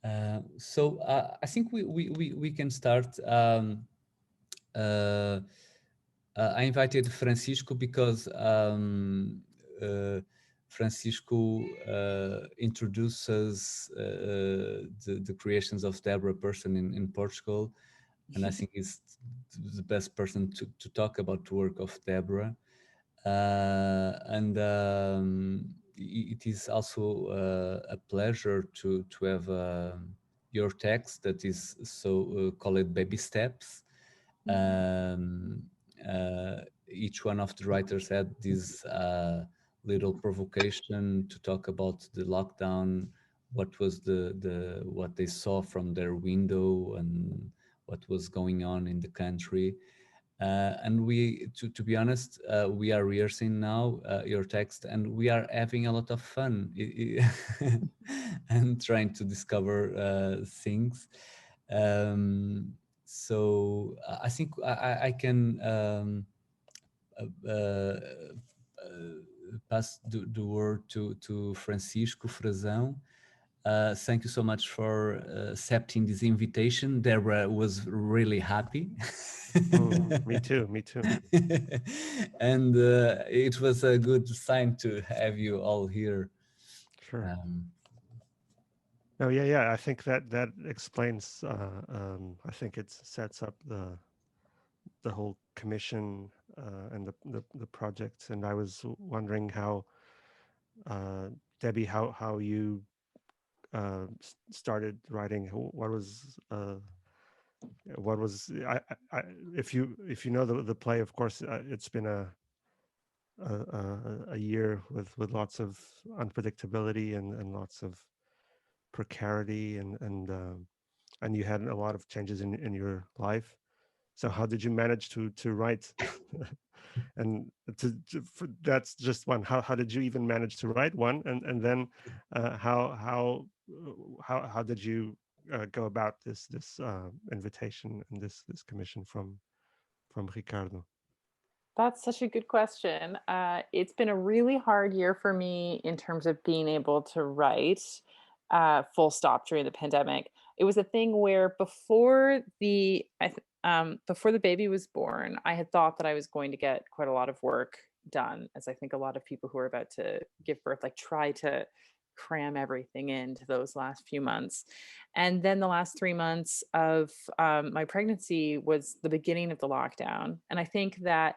I think we can start. Uh, I invited Francisco because Francisco introduces the creations of Deborah Pearson in Portugal, and I think he's the best person to talk about the work of Deborah. And it is also a pleasure to have your text that is so call it baby steps. um, each one of the writers had this little provocation to talk about the lockdown, what was the what they saw from their window and what was going on in the country. And to be honest, we are rehearsing now your text, and we are having a lot of fun and trying to discover things. Um, I think I can uh, uh, pass the word to Francisco Frazão. Thank you so much for accepting this invitation. Deborah was really happy. Me too. Me too. And it was a good sign to have you all here. Sure. Um, No, yeah, yeah. I think that that explains. I think it sets up the whole commission and the project. And I was wondering how Debbie, how you started writing. What was if you know the play, of course, it's been a year with lots of unpredictability and lots of precarity and you had a lot of changes in your life. So how did you manage to write? And that's just one. How did you even manage to write one? And then how did you go about this invitation and this commission from Ricardo? That's such a good question. It's been a really hard year for me in terms of being able to write full stop during the pandemic. It was a thing where before the baby was born, I had thought that I was going to get quite a lot of work done, as I think a lot of people who are about to give birth like try to cram everything into those last few months. And then the last 3 months of my pregnancy was the beginning of the lockdown. And I think that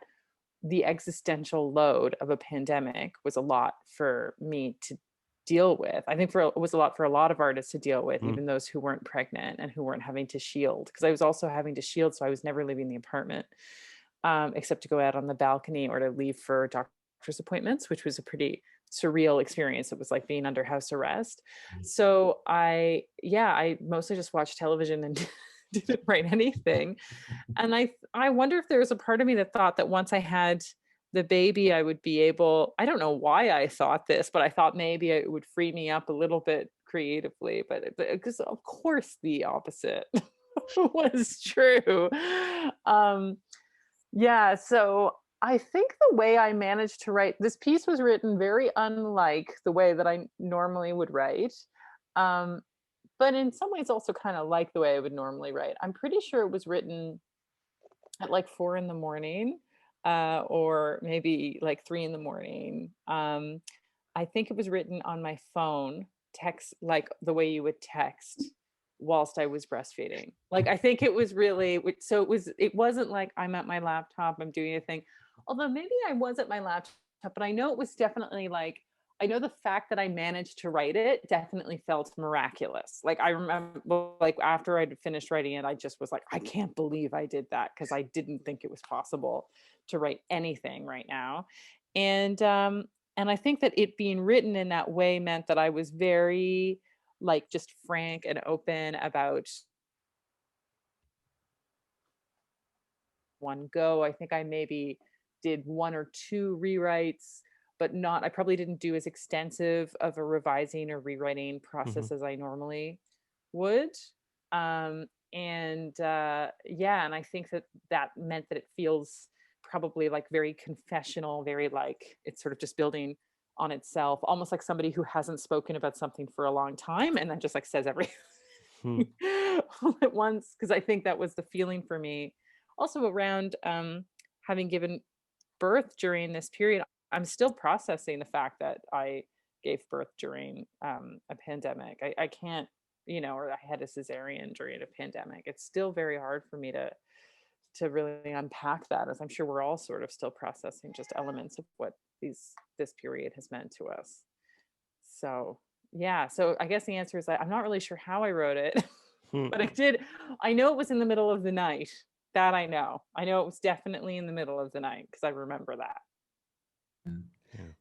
the existential load of a pandemic was a lot for me to deal with. I think it was a lot for a lot of artists to deal with, Mm, even those who weren't pregnant and who weren't having to shield. Because I was also having to shield, so I was never leaving the apartment, except to go out on the balcony or to leave for doctor's appointments, which was a pretty surreal experience. It was like being under house arrest. So I mostly just watched television and didn't write anything. And I wonder if there was a part of me that thought that once I had the baby, I would be able, I don't know why I thought this, but I thought maybe it would free me up a little bit creatively, but because of course the opposite was true. Um, yeah, so I think the way I managed to write this piece was written very unlike the way that I normally would write. Um, but in some ways also kind of like the way I would normally write. I'm pretty sure it was written at like 4 in the morning, or maybe like 3 in the morning. I think it was written on my phone, text like the way you would text whilst I was breastfeeding. Like I think it was really so it wasn't like I'm at my laptop, I'm doing a thing. Although maybe I was at my laptop, but I know it was definitely like I know the fact that I managed to write it definitely felt miraculous. Like I remember like after I'd finished writing it, I just was like, I can't believe I did that because I didn't think it was possible to write anything right now. And I think that it being written in that way meant that I was very like just frank and open about one go. I think I maybe did one or two rewrites, but not, I probably didn't do as extensive of a revising or rewriting hmm process as I normally would. Yeah, and I think that that meant that it feels probably like very confessional, very like it's sort of just building on itself, almost like somebody who hasn't spoken about something for a long time and then just like says everything Hmm. all at once, because I think that was the feeling for me. Also around having given birth during this period, I'm still processing the fact that I gave birth during a pandemic. I can't, or I had a cesarean during a pandemic. It's still very hard for me to really unpack that, as I'm sure we're all sort of still processing just elements of what this period has meant to us. So yeah, so I guess the answer is I'm not really sure how I wrote it, Hmm. but I know it was in the middle of the night. That I know. I know it was definitely in the middle of the night because I remember that. Yeah.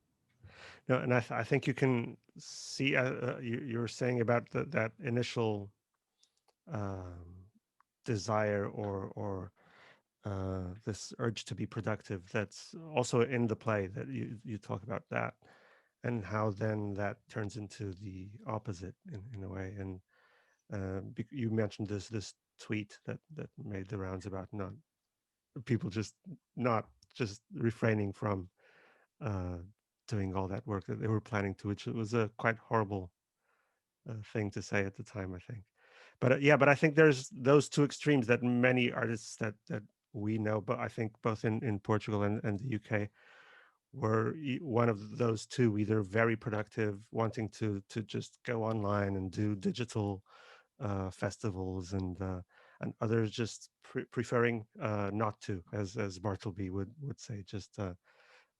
No, and I think you can see you were saying about that initial um, desire or this urge to be productive. That's also in the play that you talk about that, and how then that turns into the opposite in a way. And you mentioned this tweet that made the rounds about not people just not just refraining from uh, doing all that work that they were planning to, which was a quite horrible thing to say at the time, I think. But yeah, but I think there's those two extremes that many artists that we know, but I think both in Portugal and the UK were one of those two, either very productive, wanting to just go online and do digital festivals, and others just preferring not to, as Bartleby would say, just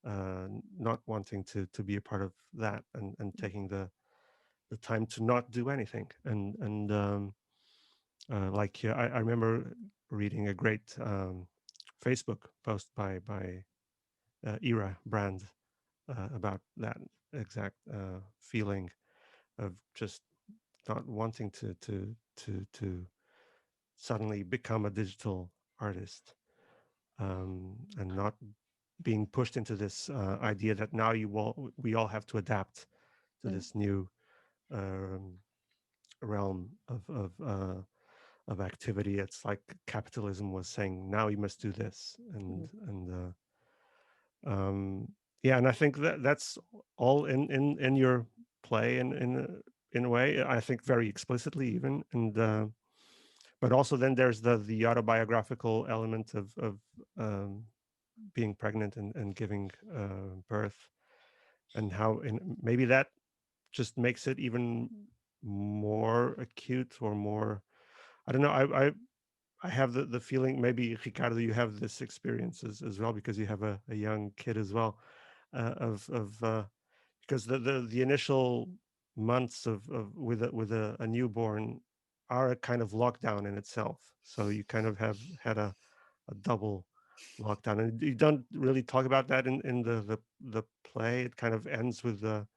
not wanting to be a part of that, and taking the time to not do anything. Like I remember reading a great Facebook post by Era Brand about that exact feeling of just not wanting to suddenly become a digital artist, and not being pushed into this idea that now we all have to adapt to Mm, this new um, realm of activity. It's like capitalism was saying, now you must do this, mm, um, yeah, and I think that's all in your play, in a way. I think very explicitly even, and but also then there's the autobiographical element of um, being pregnant and giving birth, and how maybe that just makes it even more acute or more. I don't know. I have the feeling, maybe Ricardo, you have this experience as well, because you have a young kid as well, of because the initial months of with a newborn are a kind of lockdown in itself. So you kind of have had a double lockdown, and you don't really talk about that in the play. It kind of ends with the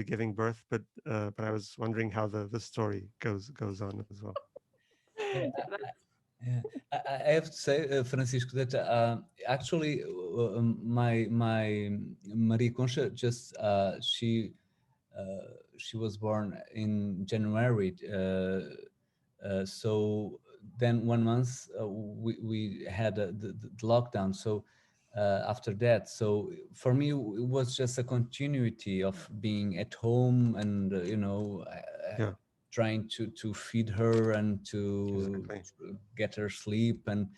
giving birth, but I was wondering how the story goes on as well. Yeah, yeah, that's yeah. I have to say, Francisco, that actually my Maria Concha just she was born in January. So then 1 month we had the lockdown. So after that, so for me it was just a continuity of being at home and Yeah, trying to feed her and to exactly. get her sleep. And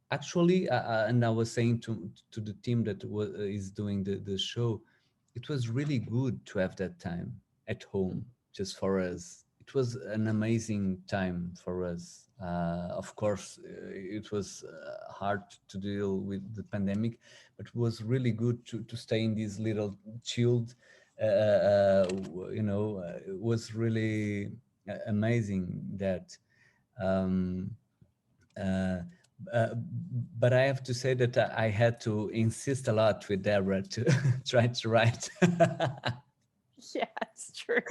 actually and I was saying to the team that is doing the show, it was really good to have that time at home just for us. It was an amazing time for us. Of course, it was hard to deal with the pandemic, but it was really good to stay in this little chilled. It was really amazing that. Um, uh, uh, but I have to say that I had to insist a lot with Deborah to try to write. yeah, it's true.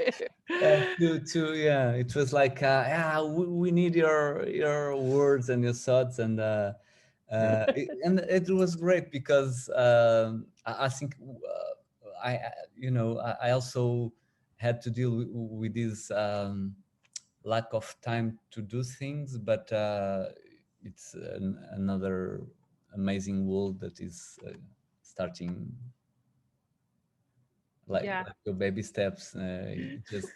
Yeah, it was like yeah, we need your words and your thoughts, and and it was great because I think I also had to deal with this lack of time to do things, but it's another amazing world that is starting Yeah, like your baby steps. You just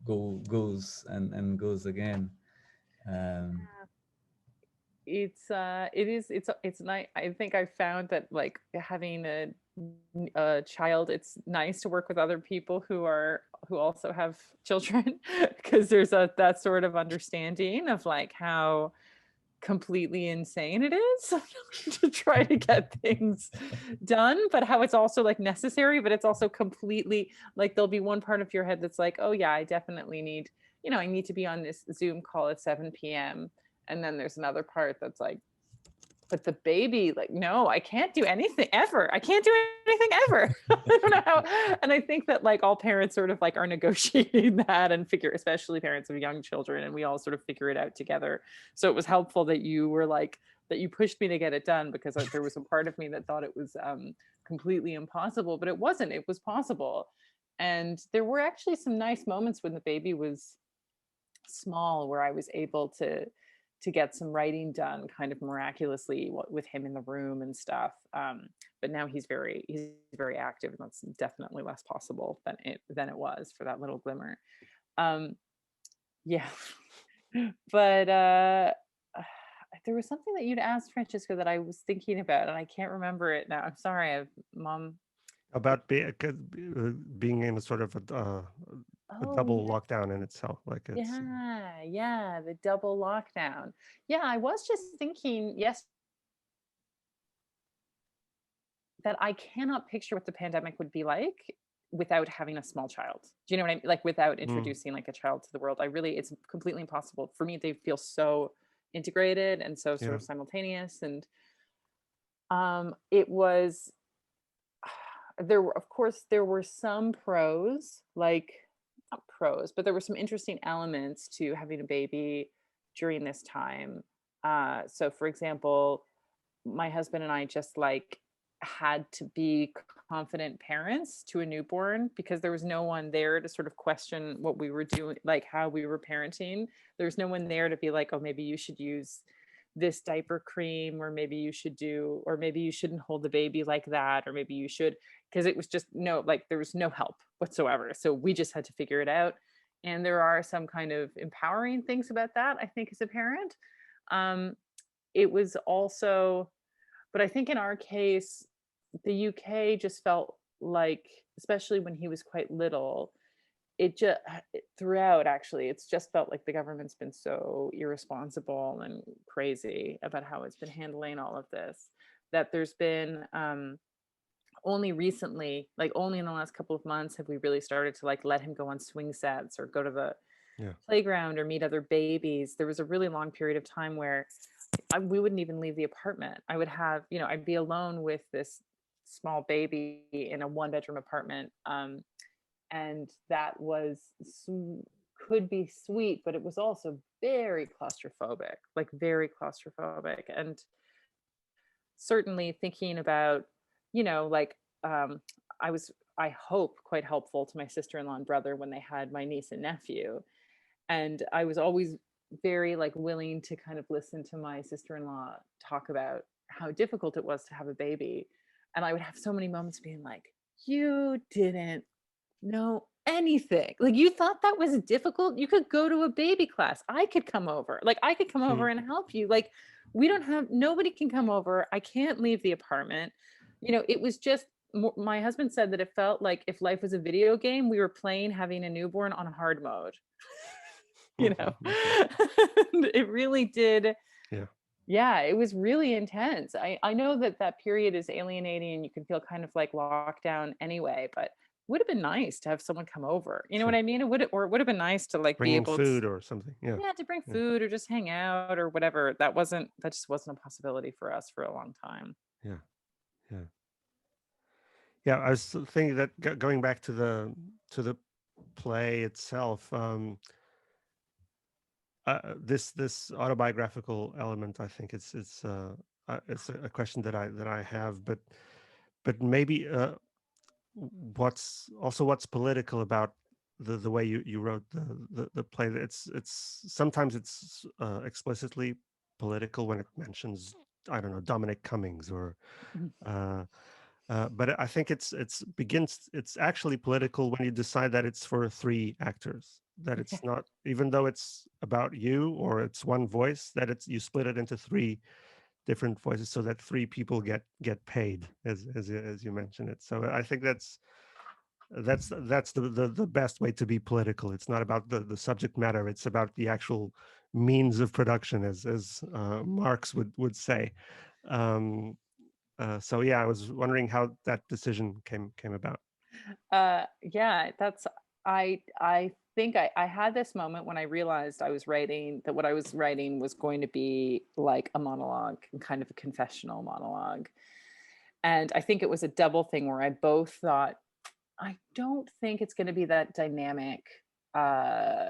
goes and goes again. Um, It's nice. I think I found that like having a child, it's nice to work with other people who also have children because there's that sort of understanding of like how completely insane it is to try to get things done, but how it's also like necessary, but it's also completely like there'll be one part of your head that's like, oh yeah, I definitely need, I need to be on this Zoom call at 7 p.m. And then there's another part that's like, but the baby, like, no, I can't do anything ever. I can't do anything ever. I don't know how. And I think that like all parents sort of like are negotiating that and figure, especially parents of young children, and we all sort of figure it out together. So it was helpful that you were like, that you pushed me to get it done, because there was a part of me that thought it was completely impossible, but it wasn't. It was possible. And there were actually some nice moments when the baby was small where I was able to get some writing done kind of miraculously with him in the room and stuff. But now he's very active, and that's definitely less possible than it was for that little glimmer. Yeah. But there was something that you'd asked, Francesca, that I was thinking about and I can't remember it now. I'm sorry, Mom. About being in a sort of a Oh double yeah. lockdown in itself, like it's Yeah, the double lockdown. Yeah, I was just thinking, yes, that I cannot picture what the pandemic would be like without having a small child. Do you know what I mean? Like without introducing like a child to the world. It's completely impossible for me. They feel so integrated and so sort yeah. of simultaneous. And it was of course there were some pros, like not pros, but there were some interesting elements to having a baby during this time. So for example, my husband and I just like had to be confident parents to a newborn, because there was no one there to sort of question what we were doing, like how we were parenting. There's no one there to be like, oh, maybe you should use this diaper cream, or maybe you should or maybe you shouldn't hold the baby like that, or maybe you should, because it was just there was no help whatsoever. So we just had to figure it out. And there are some kind of empowering things about that, I think, as a parent. It was also, but I think in our case, the UK just felt like, especially when he was quite little, it just throughout, actually, it's just felt like the government's been so irresponsible and crazy about how it's been handling all of this, that there's been only recently, like only in the last couple of months, have we really started to like let him go on swing sets or go to the playground or meet other babies. There was a really long period of time where we wouldn't even leave the apartment. I would have, I'd be alone with this small baby in a 1-bedroom apartment. And that could be sweet, but it was also very claustrophobic, like very claustrophobic. And certainly thinking about, like I hope quite helpful to my sister-in-law and brother when they had my niece and nephew. And I was always very like willing to kind of listen to my sister-in-law talk about how difficult it was to have a baby. And I would have so many moments being like, you didn't know anything. Like, you thought that was difficult? You could go to a baby class. I could come over. Like, I could come over and help you. Like, nobody can come over. I can't leave the apartment. It was just, my husband said that it felt like if life was a video game, we were playing having a newborn on hard mode. It really did. Yeah, it was really intense. I know that period is alienating and you can feel kind of like locked down anyway, but would have been nice to have someone come over. You know what I mean? It would have been nice to like bringing be able food to, or something. Yeah, to bring food or just hang out or whatever. That just wasn't a possibility for us for a long time. Yeah. I was thinking that going back to the play itself, this autobiographical element, I think it's a question that I have, but maybe what's political about the way you wrote the play. It's sometimes it's explicitly political when it mentions, I don't know, Dominic Cummings or but I think it's actually political when you decide that it's for 3 actors. that it's not, even though it's about you or it's one voice, that it's, you split it into three different voices so that three people get paid, as you mentioned it. So I think that's the best way to be political. It's not about the subject matter, it's about the actual means of production, as Marx would say. um so yeah, I was wondering how that decision came about. Yeah, that's, I think I had this moment when I realized I was writing, that what I was writing was going to be like a monologue, kind of a confessional monologue. And I think it was a double thing where I both thought, I don't think it's going to be that dynamic, uh,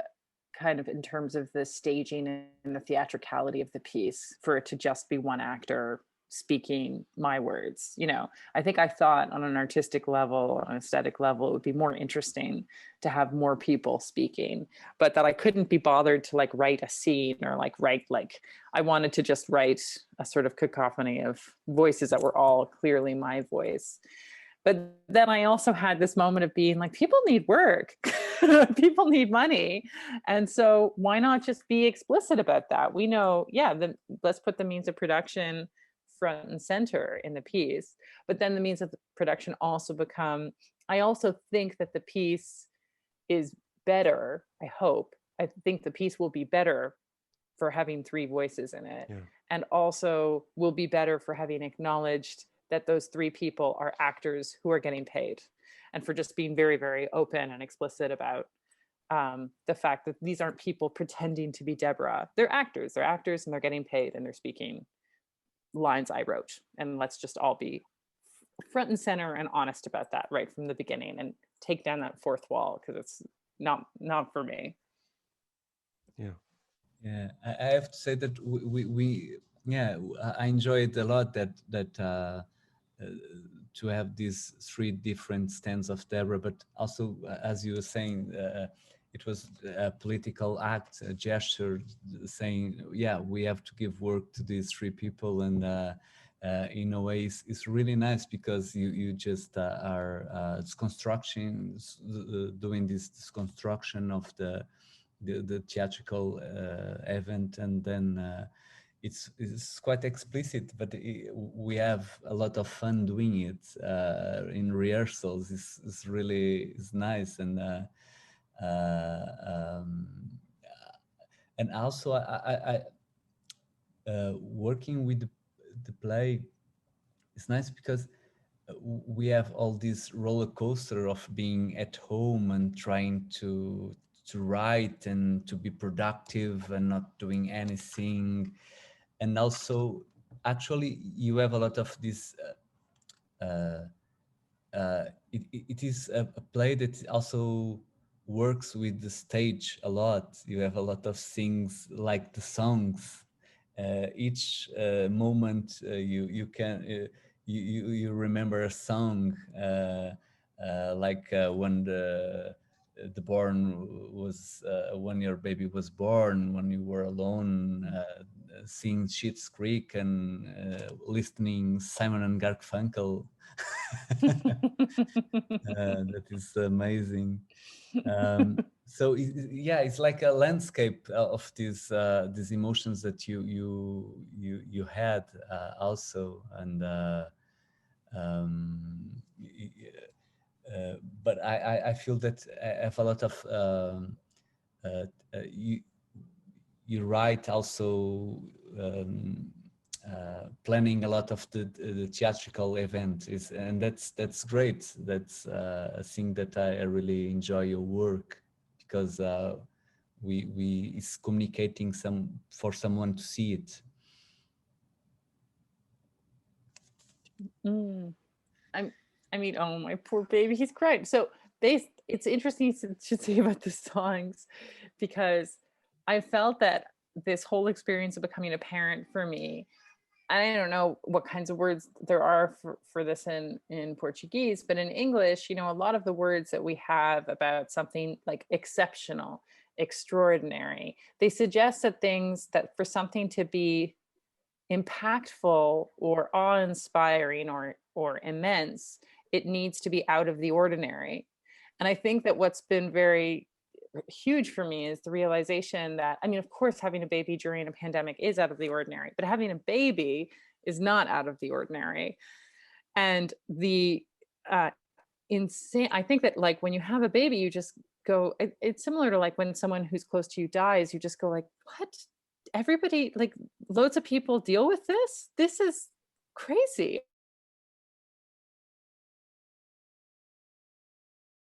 kind of in terms of the staging and the theatricality of the piece, for it to just be one actor speaking my words. You know, I think I thought on an artistic level, on an aesthetic level, it would be more interesting to have more people speaking, but that I couldn't be bothered to like write a scene or like write, like I wanted to just write a sort of cacophony of voices that were all clearly my voice. But then I also had this moment of being like, people need work, people need money. And so why not just be explicit about that? We know, yeah, let's put the means of production front and center in the piece. But then the means of the production also become, I also think that the piece is better, I hope. I think the piece will be better for having three voices in it. Yeah. And also will be better for having acknowledged that those three people are actors who are getting paid, and for just being very, very open and explicit about the fact that these aren't people pretending to be Deborah. They're actors and they're getting paid and they're speaking lines I wrote. And let's just all be front and center and honest about that right from the beginning, and take down that fourth wall, because it's not for me. Yeah. Yeah, I have to say that we yeah, I enjoy it a lot that to have these three different stands of Deborah, but also, as you were saying, it was a political act, a gesture, saying, yeah, we have to give work to these three people, and in a way, it's really nice, because you just are doing this construction of the theatrical event, and then it's quite explicit, but we have a lot of fun doing it in rehearsals. It's really, it's nice, um, and also working with the play is nice, because we have all this roller coaster of being at home and trying to write and to be productive and not doing anything, and also actually you have a lot of this it is a play that also works with the stage a lot. You have a lot of things like the songs. Each moment you can you remember a song, like when the born was when your baby was born, when you were alone, seeing Schitt's Creek and listening Simon and Garfunkel. That is amazing. So yeah, it's like a landscape of these emotions that you had also, and um, but I feel that I have a lot of uh, you you write also. Planning a lot of the theatrical event is, and that's great. That's a thing that I really enjoy your work, because we is communicating for someone to see it. I mean, oh, my poor baby, he's crying. So it's interesting to say about the songs, because I felt that this whole experience of becoming a parent for me, I don't know what kinds of words there are for this in Portuguese, but in English, you know, a lot of the words that we have about something like exceptional, extraordinary, they suggest that for something to be impactful or awe-inspiring or immense, it needs to be out of the ordinary. And I think that what's been very huge for me is the realization that, I mean, of course, having a baby during a pandemic is out of the ordinary, but having a baby is not out of the ordinary. And the insane, I think that like when you have a baby, you just go, it's similar to like when someone who's close to you dies, you just go like, what? Everybody, like loads of people deal with this. This is crazy.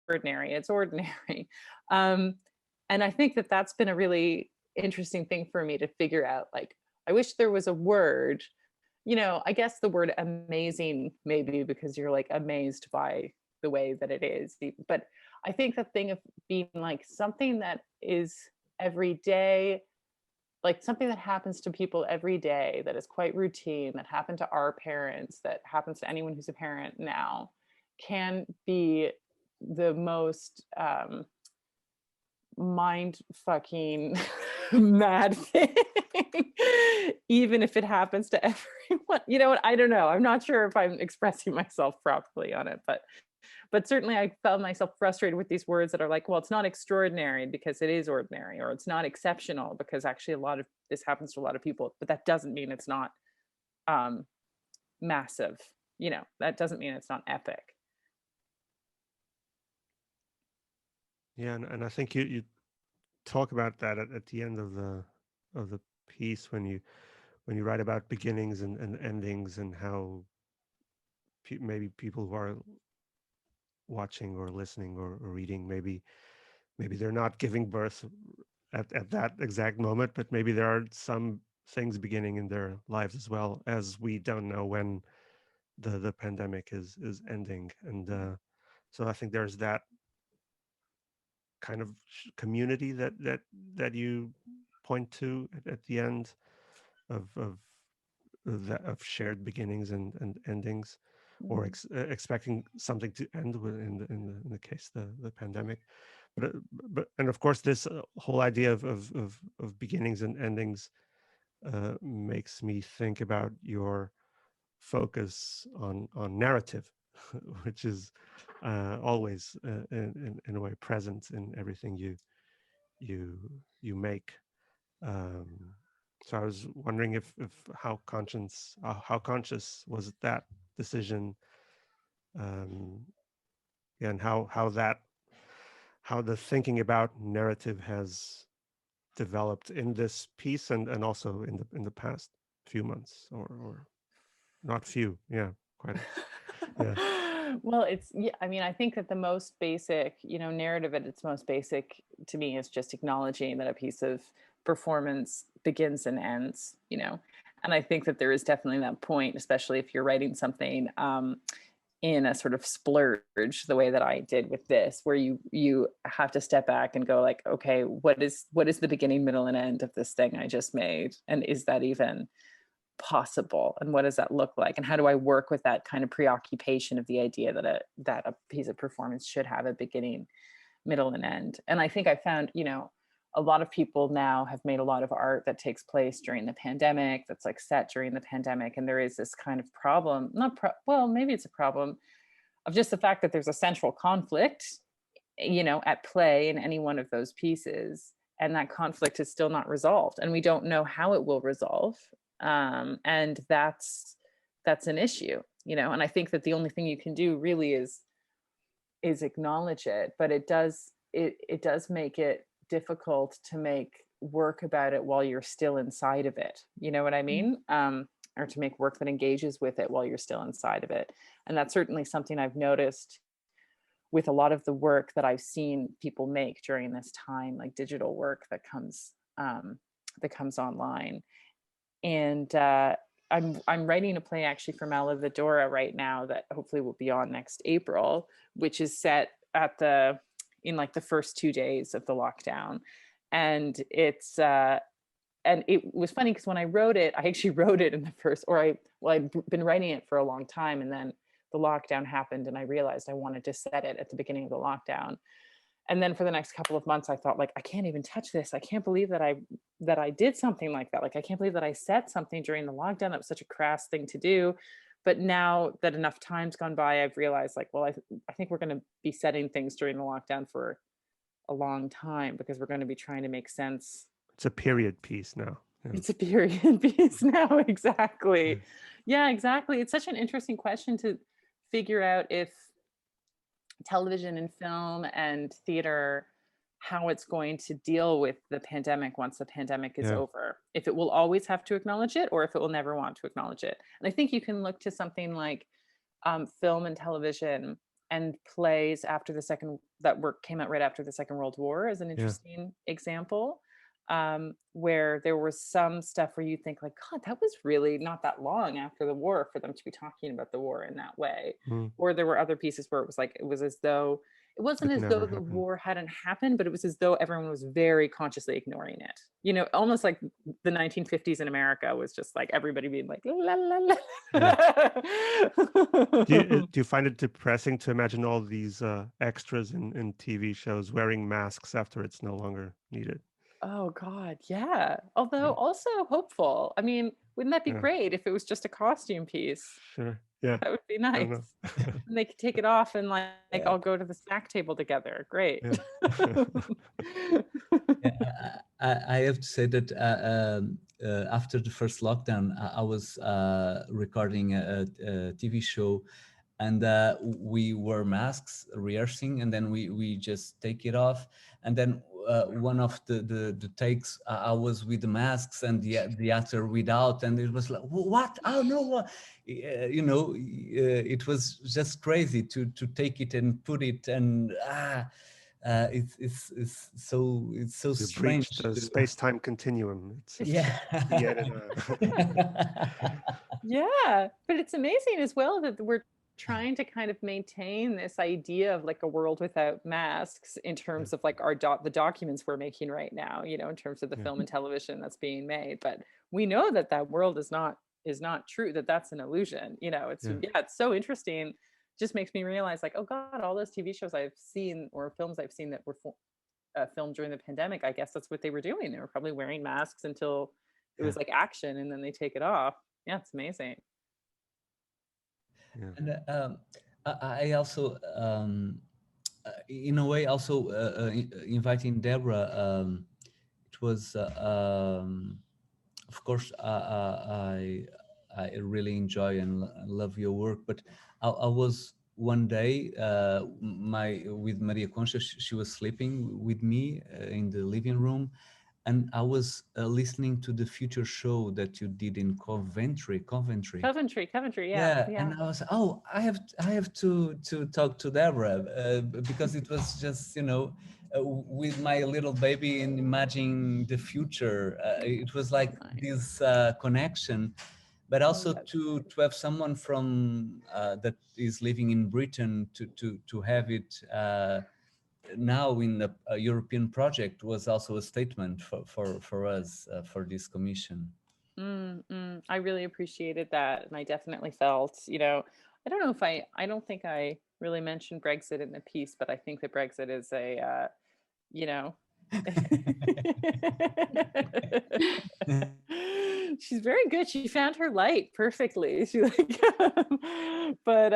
Ordinary, it's ordinary. And I think that that's been a really interesting thing for me to figure out. Like, I wish there was a word, you know, I guess the word amazing, maybe because you're like amazed by the way that it is. But I think the thing of being like something that is every day, like something that happens to people every day, that is quite routine, that happened to our parents, that happens to anyone who's a parent now, can be the most mind fucking mad thing, even if it happens to everyone. You know what? I don't know. I'm not sure if I'm expressing myself properly on it, but certainly I found myself frustrated with these words that are like, well, it's not extraordinary because it is ordinary, or it's not exceptional because actually a lot of this happens to a lot of people, but that doesn't mean it's not massive. You know, that doesn't mean it's not epic. Yeah, and I think you talk about that at the end of the piece when you write about beginnings and endings, and how maybe people who are watching or listening or reading, maybe they're not giving birth at that exact moment, but maybe there are some things beginning in their lives as well, as we don't know when the pandemic is ending. And so I think there's that kind of community that you point to at the end of shared beginnings and endings, or expecting something to end with in the case the pandemic. But and of course this whole idea of beginnings and endings makes me think about your focus on narrative, which is always in a way present in everything you make. So I was wondering if how conscious was that decision, and how the thinking about narrative has developed in this piece, and also in the past few months, or not few, yeah, quite. Yeah. Well, it's, yeah, I mean, I think that the most basic, you know, narrative at its most basic to me is just acknowledging that a piece of performance begins and ends, you know. And I think that there is definitely that point, especially if you're writing something in a sort of splurge, the way that I did with this, where you have to step back and go like, okay, what is the beginning, middle, and end of this thing I just made? And is that even possible, and what does that look like, and how do I work with that kind of preoccupation of the idea that a piece of performance should have a beginning, middle, and end? And I think I found, you know, a lot of people now have made a lot of art that takes place during the pandemic, that's like set during the pandemic, and there is this kind of problem, well, maybe it's a problem of just the fact that there's a central conflict, you know, at play in any one of those pieces, and that conflict is still not resolved, and we don't know how it will resolve. And that's an issue, you know. And I think that the only thing you can do really is acknowledge it, but it does make it difficult to make work about it while you're still inside of it, you know what I mean? Or to make work that engages with it while you're still inside of it. And that's certainly something I've noticed with a lot of the work that I've seen people make during this time, like digital work that comes online. And I'm writing a play actually for Malavadora right now that hopefully will be on next April, which is set in like the first 2 days of the lockdown. And it's and it was funny because when I wrote it, I actually wrote it in the first, I'd been writing it for a long time, and then the lockdown happened, and I realized I wanted to set it at the beginning of the lockdown. And then for the next couple of months, I thought, like, I can't even touch this. I can't believe that I did something like that. Like, I can't believe that I set something during the lockdown. That was such a crass thing to do. But now that enough time's gone by, I've realized, like, well, I think we're going to be setting things during the lockdown for a long time, because we're going to be trying to make sense. It's a period piece now. Yeah. It's a period piece now. Yeah. Exactly. Yeah, exactly. It's such an interesting question to figure out if television and film and theater, how it's going to deal with the pandemic once the pandemic is Yeah. over, if it will always have to acknowledge it or if it will never want to acknowledge it. And I think you can look to something like film and television and plays after the second that work came out right after the Second World War as an Yeah. interesting example, where there was some stuff where you think like, God, that was really not that long after the war for them to be talking about the war in that way. Mm. Or there were other pieces where it was like, it was as though it wasn't It as never though the happened. war hadn't happened, but it was as though everyone was very consciously ignoring it. You know, almost like the 1950s in America was just like everybody being like, la, la, la. Yeah. Do you find it depressing to imagine all these extras in TV shows wearing masks after it's no longer needed? Oh God, yeah. Although Yeah. also hopeful. I mean, wouldn't that be Yeah. great if it was just a costume piece? Sure. Yeah. That would be I don't nice. know. And they could take it off and like Yeah. all go to the snack table together. Great. Yeah. Yeah, I have to say that after the first lockdown, I was recording a TV show, and we wore masks rehearsing, and then we just take it off, and then one of the takes, I was with the masks and the actor without, and it was like, what? Oh no, what? You know, it was just crazy to take it and put it, and it's so You strange breached the to, space-time continuum. It's yeah. the editor. Yeah. But it's amazing as well that we're trying to kind of maintain this idea of like a world without masks in terms of like the documents we're making right now, you know, in terms of the Yeah. film and television that's being made. But we know that that world is not true, that that's an illusion. You know, it's Yeah. it's so interesting. Just makes me realize like, oh God, all those TV shows I've seen or films I've seen that were filmed during the pandemic, I guess that's what they were doing. They were probably wearing masks until it was like action and then they take it off. Yeah, it's amazing. Yeah. And I also, in a way, also inviting Deborah. It was, of course, I really enjoy and love your work. But I was one day with Maria Concha. She was sleeping with me in the living room, and I was listening to the future show that you did in Coventry. Coventry, Yeah, yeah. and I was, oh, I have to talk to Deborah because it was just, you know, with my little baby and imagining the future. It was like Nice. this connection, but also to have someone from that is living in Britain to have it now in a European project was also a statement for us for this commission. I really appreciated that, and I definitely felt, you know, I don't know if I don't think I really mentioned Brexit in the piece, but I think that Brexit is a, you know, she's very good. She found her light perfectly. She like, but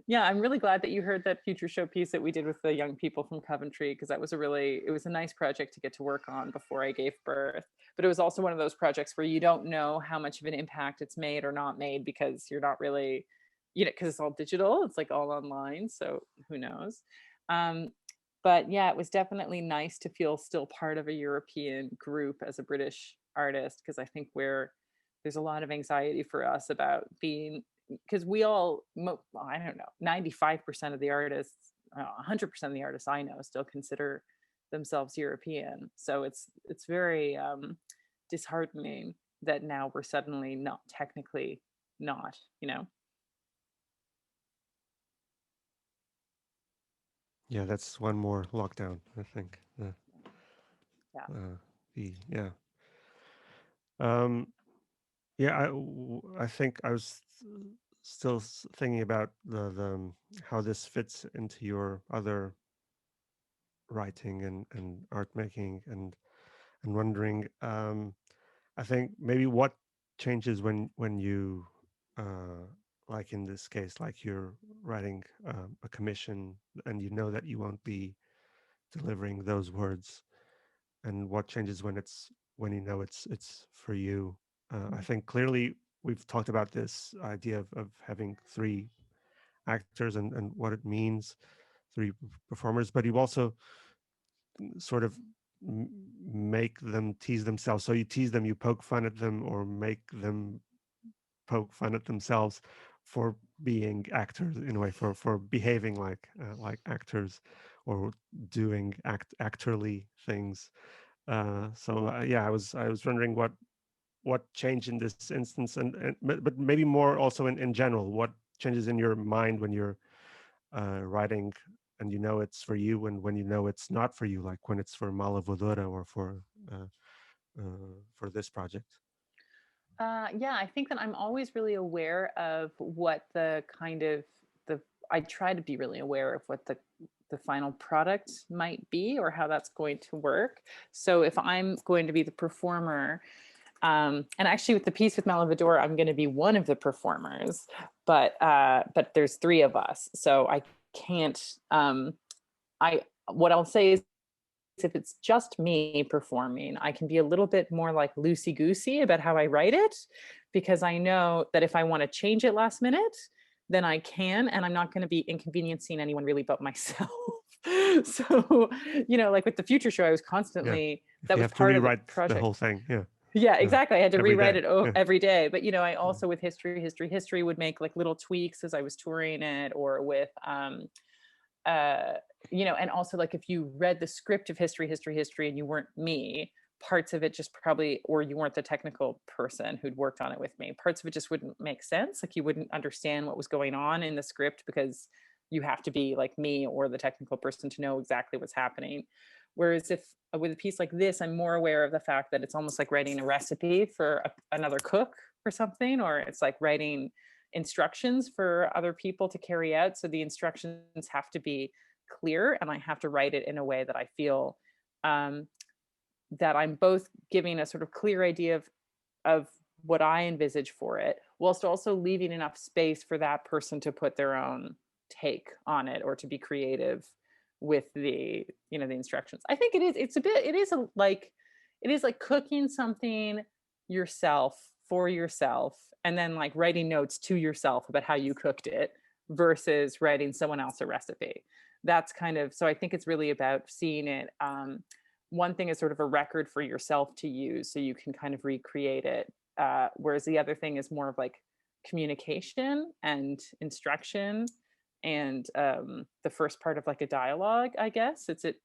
yeah, I'm really glad that you heard that future show piece that we did with the young people from Coventry, because that was it was a nice project to get to work on before I gave birth. But it was also one of those projects where you don't know how much of an impact it's made or not made because you're not really, you know, because it's all digital, it's like all online, so who knows. But yeah, it was definitely nice to feel still part of a European group as a British artist, because I think there's a lot of anxiety for us about being, because we all, I don't know, 95% of the artists, 100% of the artists I know still consider themselves European. So it's very disheartening that now we're suddenly not technically not, you know. Yeah, that's one more lockdown, I think. Yeah. Yeah. Um, yeah, I think I was still thinking about the how this fits into your other writing and art making and wondering. I think maybe what changes when you like in this case, like you're writing a commission and you know that you won't be delivering those words, and what changes when you know it's for you. I think clearly we've talked about this idea of having three actors and what it means, three performers, but you also sort of make them tease themselves. So you tease them, you poke fun at them, or make them poke fun at themselves for being actors in a way, for behaving like actors, or doing actorly things. Yeah, I was wondering what changed in this instance, and but maybe more also in general, what changes in your mind when you're writing and you know it's for you, and when you know it's not for you, like when it's for Malavodora or uh, for this project. Yeah, I think that I'm always really aware of what the kind of the I try to be really aware of what the final product might be or how that's going to work. So if I'm going to be the performer, and actually with the piece with Malavador, I'm going to be one of the performers, but there's three of us, so I can't. What I'll say is, if it's just me performing, I can be a little bit more like loosey goosey about how I write it, because I know that if I want to change it last minute, then I can, and I'm not going to be inconveniencing anyone really but myself. So, like with the future show, I was Yeah, constantly, if that you was have to part of the rewrite the project. whole thing, yeah, Yeah, yeah, exactly. I had to every rewrite day, it yeah, every day. But I also, with history would make like little tweaks as I was touring it, or with uh and also, like, if you read the script of history, and you weren't me, parts of it just probably, or you weren't the technical person who'd worked on it with me, parts of it just wouldn't make sense. Like, you wouldn't understand what was going on in the script, because you have to be like me or the technical person to know exactly what's happening. Whereas if with a piece like this, I'm more aware of the fact that it's almost like writing a recipe for another cook or something, or it's like writing instructions for other people to carry out. So the instructions have to be clear, and I have to write it in a way that I feel um, that I'm both giving a sort of clear idea of what I envisage for it, whilst also leaving enough space for that person to put their own take on it, or to be creative with the the instructions. I think it is like cooking something yourself for yourself, and then like writing notes to yourself about how you cooked it, versus writing someone else a recipe. That's kind of, so I think it's really about seeing it. One thing is sort of a record for yourself to use, so you can kind of recreate it, whereas the other thing is more of like communication and instruction, and the first part of like a dialogue, I guess. It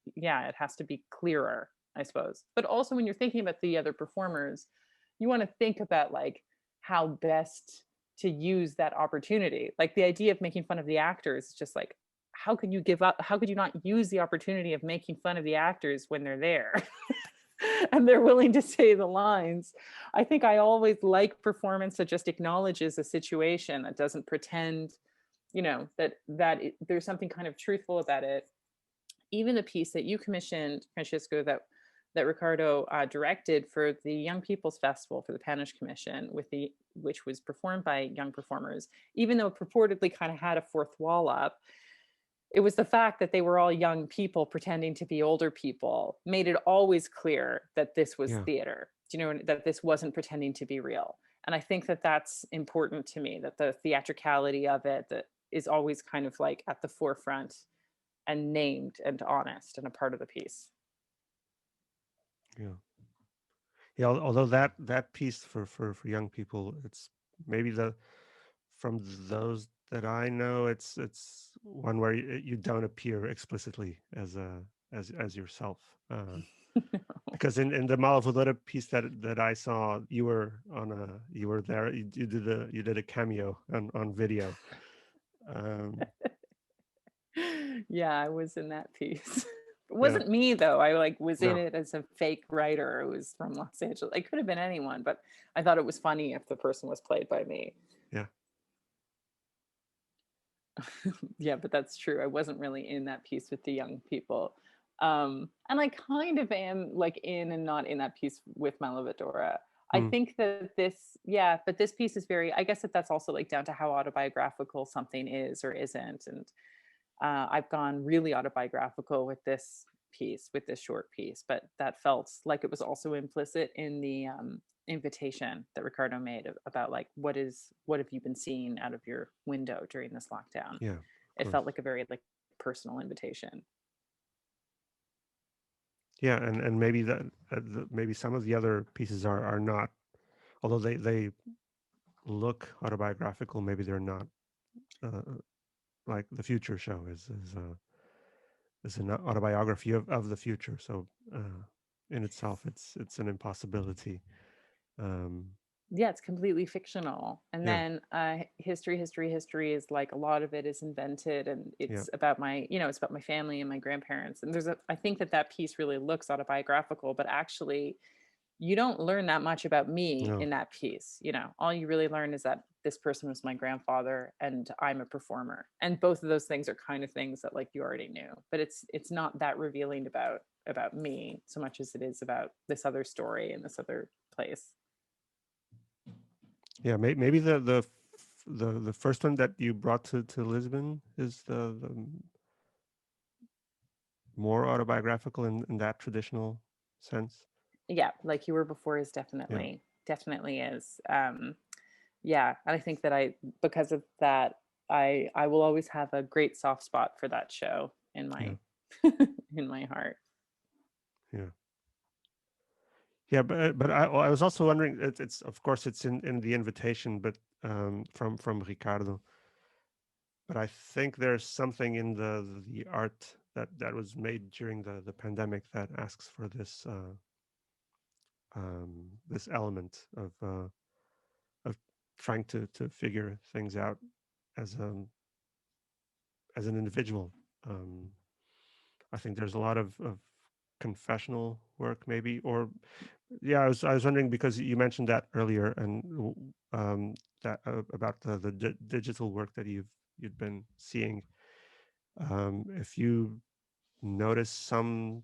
has to be clearer, I suppose. But also, when you're thinking about the other performers, you want to think about like how best to use that opportunity. Like, the idea of making fun of the actors is just like, how could you give up? How could you not use the opportunity of making fun of the actors when they're there? And they're willing to say the lines. I think I always like performance that just acknowledges a situation, that doesn't pretend, there's something kind of truthful about it. Even the piece that you commissioned, Francisco, that Ricardo directed for the Young People's Festival for the Spanish Commission, which was performed by young performers, even though it purportedly kind of had a fourth wall up, it was the fact that they were all young people pretending to be older people made it always clear that this was yeah, theater. That this wasn't pretending to be real. And I think that that's important to me, that the theatricality of it that is always kind of like at the forefront and named and honest and a part of the piece. yeah, yeah. Although that piece for young people, it's maybe from those that I know, it's one where you don't appear explicitly as yourself. Because in the Malavodora piece that I saw, you were there. You did a cameo on video. Um, Yeah, I was in that piece. It yeah, wasn't me though. I like was in no, it as a fake writer. It was from Los Angeles. It could have been anyone, but I thought it was funny if the person was played by me. yeah, Yeah, but that's true. I wasn't really in that piece with the young people. And I kind of am like in and not in that piece with Malavadora. I mm, think that but this piece is very, I guess that's also like down to how autobiographical something is or isn't. And I've gone really autobiographical with this piece, with this short piece, but that felt like it was also implicit in the invitation that Ricardo made about like, what have you been seeing out of your window during this lockdown? Yeah, it felt like a very like personal invitation. Yeah, and maybe maybe some of the other pieces are not, although they look autobiographical. Maybe they're not. Like the Future Show is an autobiography of the future. So in itself, it's an impossibility. Um, Yeah, it's completely fictional. And yeah, then history is like, a lot of it is invented, and yeah, it's about my, it's about my family and my grandparents. And I think that piece really looks autobiographical, but actually you don't learn that much about me no, in that piece. All you really learn is that this person was my grandfather and I'm a performer. And both of those things are kind of things that like you already knew, but it's not that revealing about me so much as it is about this other story in this other place. yeah. Maybe the first one that you brought to Lisbon is the more autobiographical in that traditional sense. Yeah, like You Were Before is Yeah, definitely is. Yeah, and I think that because of that, I will always have a great soft spot for that show in yeah, my in my heart. yeah. Yeah, but I was also wondering. It's of course it's in the invitation, but from Ricardo. But I think there's something in the art that was made during the pandemic that asks for this element of trying to figure things out as as an individual. Um, I think there's a lot of confessional work, maybe, or yeah. I was wondering because you mentioned that earlier, and that about the digital work that you'd been seeing. If you notice some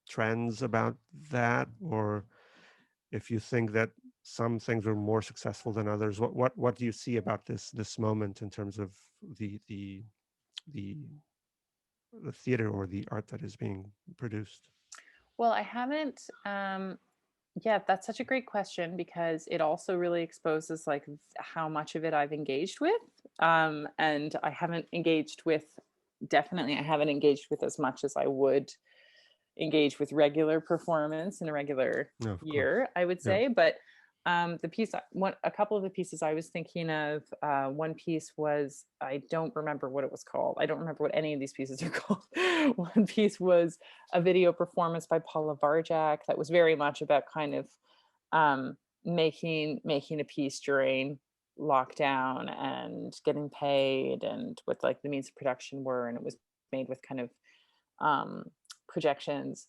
trends about that, or if you think that some things were more successful than others, what do you see about this moment in terms of the the the theater or the art that is being produced? Well, I haven't. Yeah, that's such a great question, because it also really exposes like how much of it I've engaged with, and I haven't engaged with. Definitely, I haven't engaged with as much as I would engage with regular performance in a regular No, of course. year, I would Yeah. say. But a couple of the pieces I was thinking of, one piece was, I don't remember what it was called. I don't remember what any of these pieces are called. One piece was a video performance by Paula Varjak that was very much about kind of making a piece during lockdown and getting paid, and what like the means of production were, and it was made with kind of projections.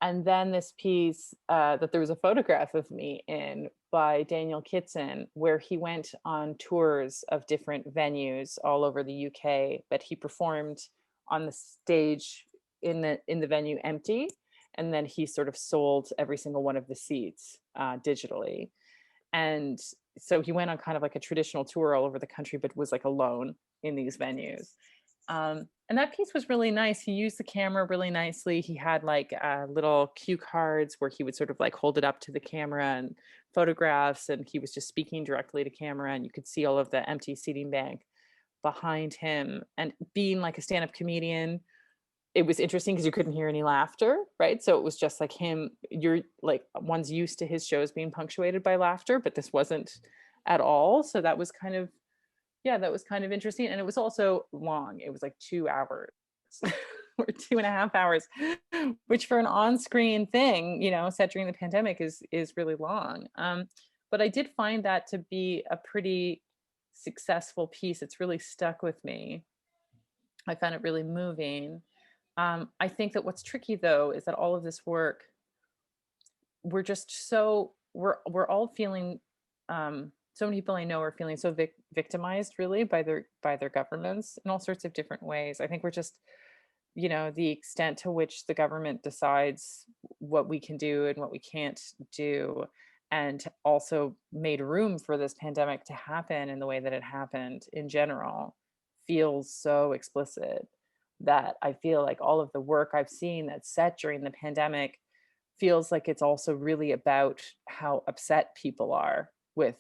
And then this piece that there was a photograph of me in, by Daniel Kitson, where he went on tours of different venues all over the UK, but he performed on the stage in the venue empty, and then he sort of sold every single one of the seats digitally. And so he went on kind of like a traditional tour all over the country, but was like alone in these venues. And that piece was really nice. He used the camera really nicely. He had like little cue cards where he would sort of like hold it up to the camera, and photographs, and he was just speaking directly to camera, and you could see all of the empty seating bank behind him. And being like a stand-up comedian, it was interesting because you couldn't hear any laughter, right? So it was just like him, you're like, one's used to his shows being punctuated by laughter, but this wasn't at all. So that was kind of, yeah, that was kind of interesting. And it was also long. It was like 2 hours or 2.5 hours, which for an on-screen thing, set during the pandemic is really long. But I did find that to be a pretty successful piece. It's really stuck with me. I found it really moving. I think that what's tricky though is that all of this work, we're all feeling, so many people I know are feeling so victimized really by their governments in all sorts of different ways. I think we're just, the extent to which the government decides what we can do and what we can't do, and also made room for this pandemic to happen in the way that it happened in general, feels so explicit. that I feel like all of the work I've seen that's set during the pandemic feels like it's also really about how upset people are with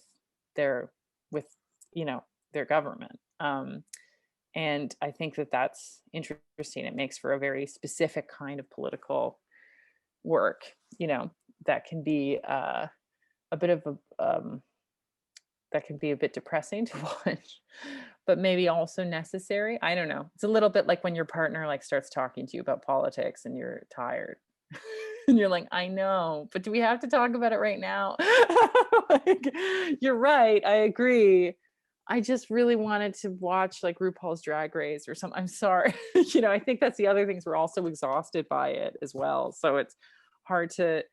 their with you know their government. And I think that that's interesting. It makes for a very specific kind of political work, that can be a bit of a that can be a bit depressing to watch, but maybe also necessary. I don't know. It's a little bit like when your partner like starts talking to you about politics and you're tired. And you're like, I know, but do we have to talk about it right now? Like, you're right. I agree. I just really wanted to watch like RuPaul's Drag Race or something. I'm sorry. I think that's the other things. We're also exhausted by it as well. So it's hard to,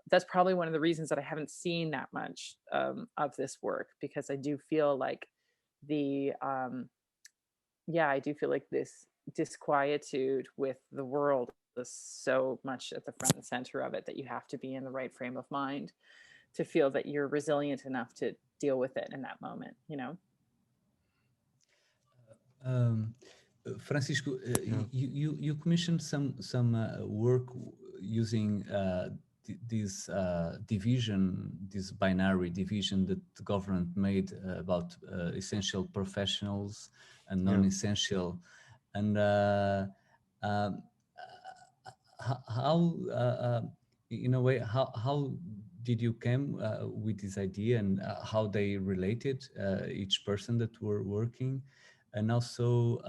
that's probably one of the reasons that I haven't seen that much of this work, because I do feel like I do feel like this disquietude with the world is so much at the front and center of it that you have to be in the right frame of mind to feel that you're resilient enough to deal with it in that moment. Um, Francisco, Yeah. you commissioned some work using this division, this binary division that the government made about essential professionals and Yeah. non-essential, and um, how in a way how did you came with this idea, and how they related each person that were working, and also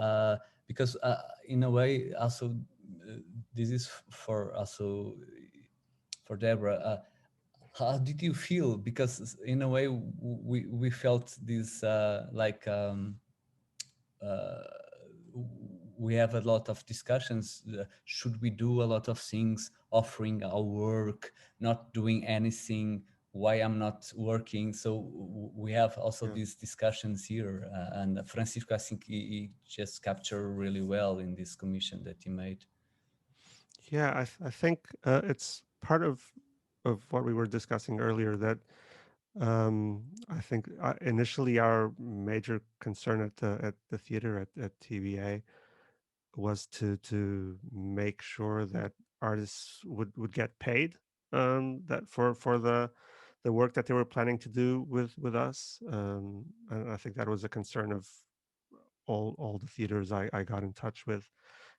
because in a way also this is for also for Deborah, how did you feel, because in a way we felt this uh, we have a lot of discussions. Should we do a lot of things, offering our work, not doing anything? Why I'm not working? So we have also Yeah. these discussions here. And Francisco, I think he just captured really well in this commission that he made. Yeah, I think it's part of what we were discussing earlier, that I think initially our major concern at the theater at TVA was to make sure that artists would get paid, that for the work that they were planning to do with us. And I think that was a concern of all the theaters I got in touch with,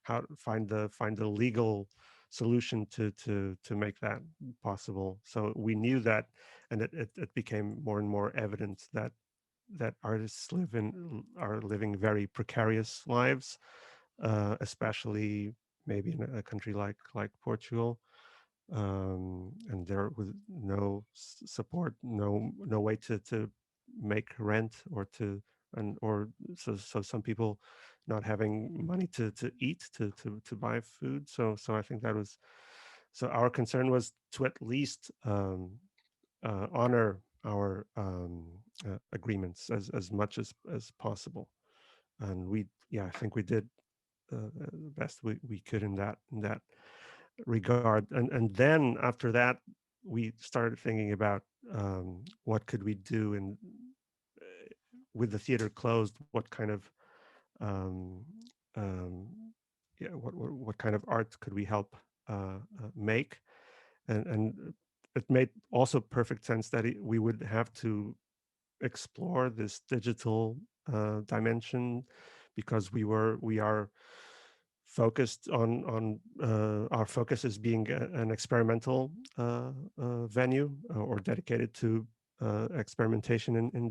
how to find the legal solution to make that possible. So we knew that, and it became more and more evident that artists are living very precarious lives, especially maybe in a country like Portugal, and there with no support, no way to make rent, or to and or so some people not having money to eat, to buy food. So I think that was, so our concern was to at least honor our agreements as much as possible, and I think we did the best we could in that regard. And then after that, we started thinking about what could we do, and with the theater closed, what kind of um, um, what kind of art could we help make, and it made also perfect sense that we would have to explore this digital dimension, because we are focused on our focus as being an experimental venue, or dedicated to experimentation in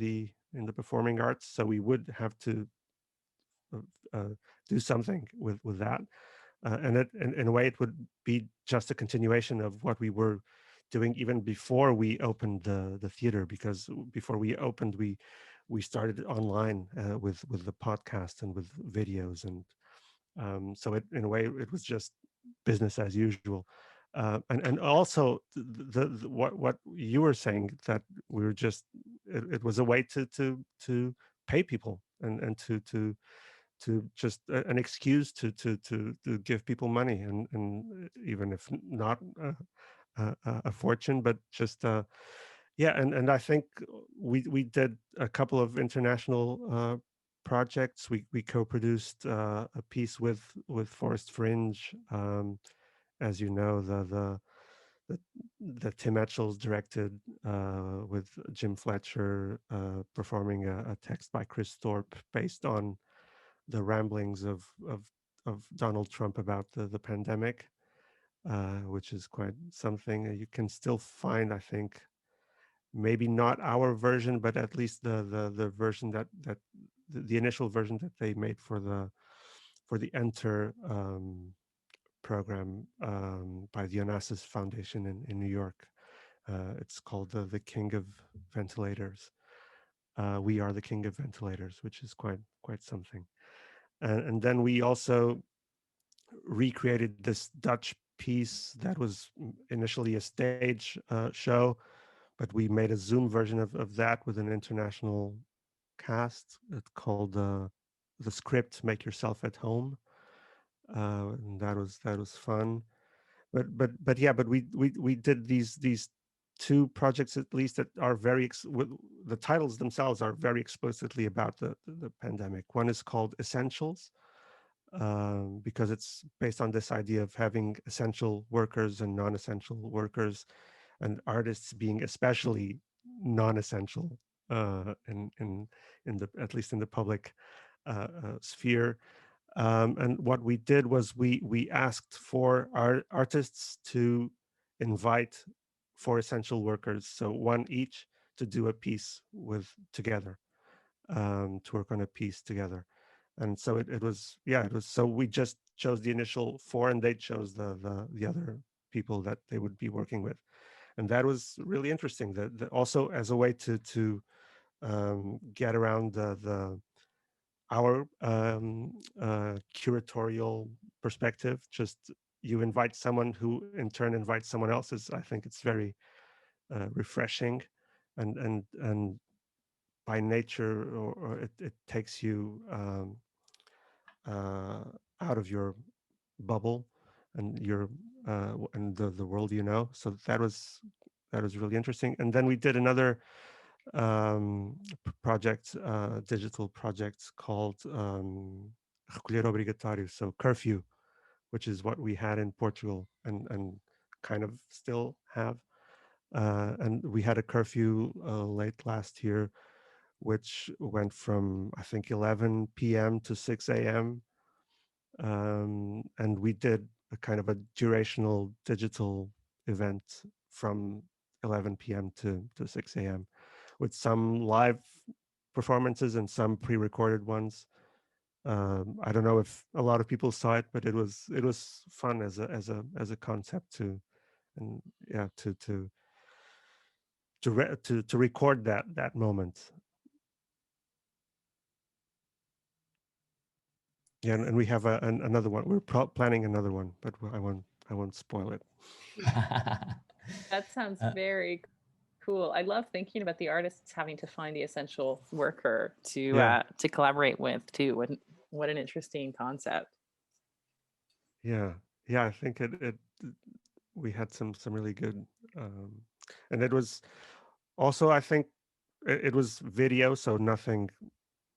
the performing arts. So we would have to uh, uh, do something with that, and in a way it would be just a continuation of what we were doing even before we opened the theater, because before we opened, we started online with the podcast and with videos, and so in a way it was just business as usual. And also what you were saying, that we were just, it was a way to pay people, and to just an excuse to give people money, and even if not a fortune, but just yeah. And I think we did a couple of international projects. We co-produced a piece with Forest Fringe. As you know, the that Tim Etchells directed, with Jim Fletcher performing a text by Chris Thorpe based on the ramblings of Donald Trump about the pandemic, which is quite something. You can still find, I think, maybe not our version, but at least the version that the initial version that they made for the Enter program, by the Onassis Foundation in New York. It's called the King of Ventilators. We are the King of Ventilators, which is quite something. And then we also recreated this Dutch piece that was initially a stage show, but we made a Zoom version of that with an international cast. It's called the script "Make Yourself at Home," and that was fun. But yeah, but we did these two projects at least that are the titles themselves are very explicitly about the pandemic. One is called Essentials, because it's based on this idea of having essential workers and non-essential workers, and artists being especially non-essential, in the at least in the public sphere. And what we did was we asked for our artists to invite four essential workers, so one each, to do a piece with together, to work on a piece together. And so it was, yeah, it was, so we just chose the initial four, and they chose the other people that they would be working with. And that was really interesting, that also as a way to get around the our curatorial perspective. Just you invite someone who in turn invites someone else's. I think it's very refreshing, and by nature, or it takes you uh, out of your bubble and your and the world, you know. So that was really interesting. And then we did another project, digital project called Recolher Obrigatório, so curfew, which is what we had in Portugal, and kind of still have. And we had a curfew late last year, which went from, I think, 11 p.m. to 6 a.m. And we did a kind of a durational digital event from 11 p.m. to 6 a.m. with some live performances and some pre-recorded ones. I don't know if a lot of people saw it, but it was fun as a concept to, and yeah, to record that moment. Yeah, and we have another one. We're planning another one, but I won't spoil it. That sounds very cool. I love thinking about the artists having to find the essential worker Yeah, to collaborate with too. What an interesting concept. yeah, yeah. I think we had some really good, um, and it was also, I think, it was video, so nothing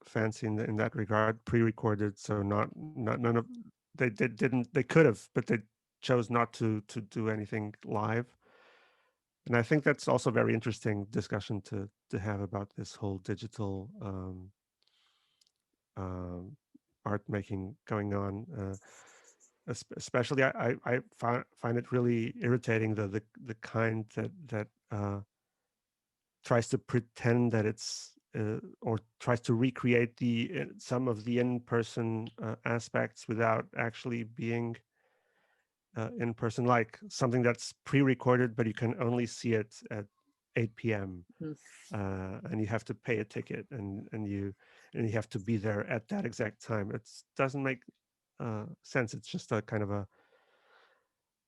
fancy in that regard, pre-recorded, so not none of they could have, but they chose not to do anything live. And I think that's also very interesting discussion to have about this whole digital um, art making going on. Especially, I find it really irritating, the kind that tries to pretend that it's or tries to recreate some of the in-person aspects without actually being in person, like something that's pre-recorded, but you can only see it at 8 p.m. Mhm. And you have to pay a ticket, and you have to be there at that exact time. It doesn't make sense. It's just a kind of a